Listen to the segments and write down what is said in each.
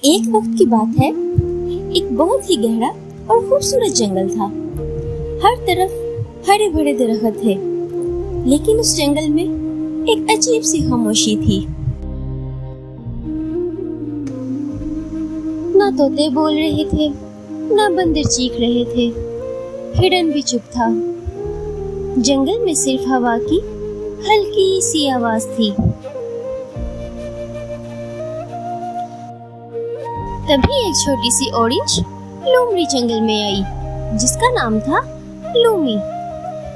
एक वक्त की बात है, एक बहुत ही गहरा और खूबसूरत जंगल था। हर तरफ हरे भरे दरख्त थे, लेकिन उस जंगल में एक अजीब सी खामोशी थी। ना तोते बोल रहे थे, ना बंदर चीख रहे थे, हिरन भी चुप था। जंगल में सिर्फ हवा की हल्की सी आवाज थी। तभी एक छोटी सी ऑरेंज लोमड़ी जंगल में आई, जिसका नाम था लूमी।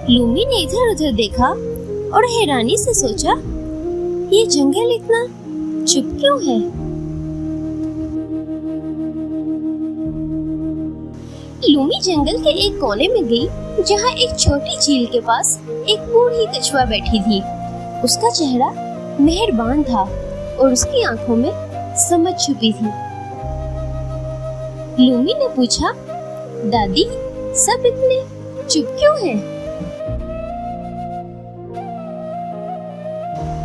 लूमी ने इधर उधर देखा और हैरानी से सोचा, ये जंगल इतना चुप क्यों है? लूमी जंगल के एक कोने में गई, जहाँ एक छोटी झील के पास एक बूढ़ी कछुआ बैठी थी। उसका चेहरा मेहरबान था और उसकी आंखों में समझ छुपी थी। लूमी ने पूछा, दादी, सब इतने चुप क्यों हैं?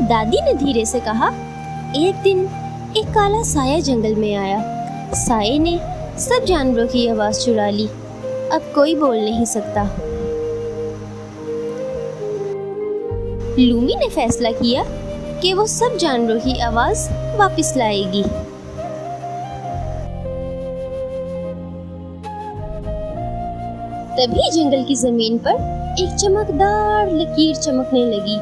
दादी ने धीरे से कहा, एक दिन एक काला साया जंगल में आया। साये ने सब जानवरों की आवाज चुरा ली। अब कोई बोल नहीं सकता। लूमी ने फैसला किया कि वो सब जानवरों की आवाज वापस लाएगी। तभी जंगल की जमीन पर एक चमकदार लकीर चमकने लगी,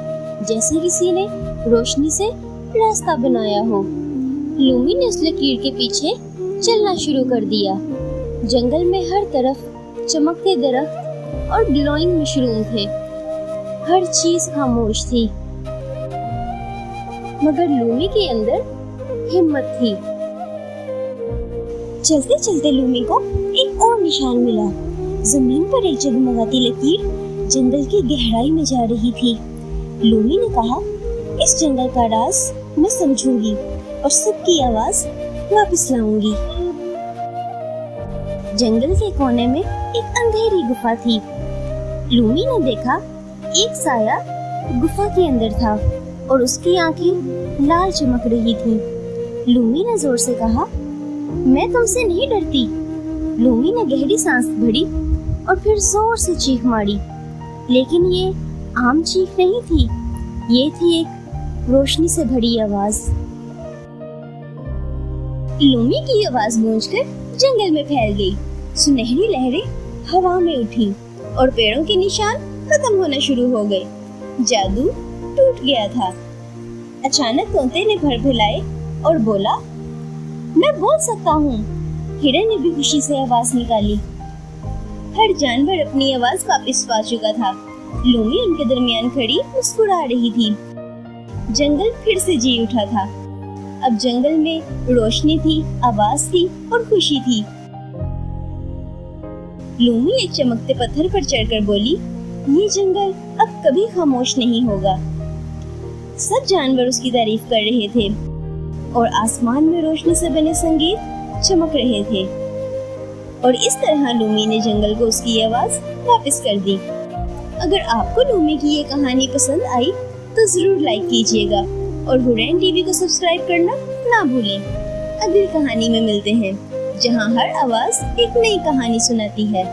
जैसे किसी ने रोशनी से रास्ता बनाया हो। लूमी ने उस लकीर के पीछे चलना शुरू कर दिया। जंगल में हर तरफ चमकते दरख्त और ग्लोइंग मशरूम थे। हर चीज खामोश थी, मगर लूमी के अंदर हिम्मत थी। चलते चलते लूमी को एक और निशान मिला। जमीन पर एक जगमगाती लकीर जंगल की गहराई में जा रही थी। लूमी ने कहा, इस जंगल का राज मैं समझूंगी और सबकी आवाज वापस लाऊंगी। जंगल के कोने में एक अंधेरी गुफा थी। लूमी ने देखा, एक साया गुफा के अंदर था और उसकी आंखें लाल चमक रही थी। लूमी ने जोर से कहा, मैं तुमसे नहीं डरती। लूमी ने गहरी सांस भरी और फिर जोर से चीख मारी, लेकिन ये आम चीख नहीं थी, ये थी एक रोशनी से भरी आवाज। लूमी की आवाज गूंजकर जंगल में फैल गई। सुनहरी लहरें हवा में उठी और पेड़ों के निशान खत्म होना शुरू हो गए। जादू टूट गया था। अचानक तोते ने पर फैलाए और बोला, मैं बोल सकता हूँ। हिरन ने भी खुशी से आवाज निकाली। हर जानवर अपनी आवाज वापस पा चुका था। लूमी उनके दरमियान खड़ी मुस्कुरा रही थी। जंगल फिर से जी उठा था। अब जंगल में रोशनी थी, आवाज थी और खुशी थी। लूमी एक चमकते पत्थर पर चढ़कर बोली, ये जंगल अब कभी खामोश नहीं होगा। सब जानवर उसकी तारीफ कर रहे थे और आसमान में रोशनी से बने संगीत चमक रहे थे। और इस तरह लूमी ने जंगल को उसकी आवाज वापस कर दी। अगर आपको लूमी की ये कहानी पसंद आई तो जरूर लाइक कीजिएगा और हुरैन टीवी को सब्सक्राइब करना ना भूलें। अगली कहानी में मिलते हैं, जहां हर आवाज एक नई कहानी सुनाती है।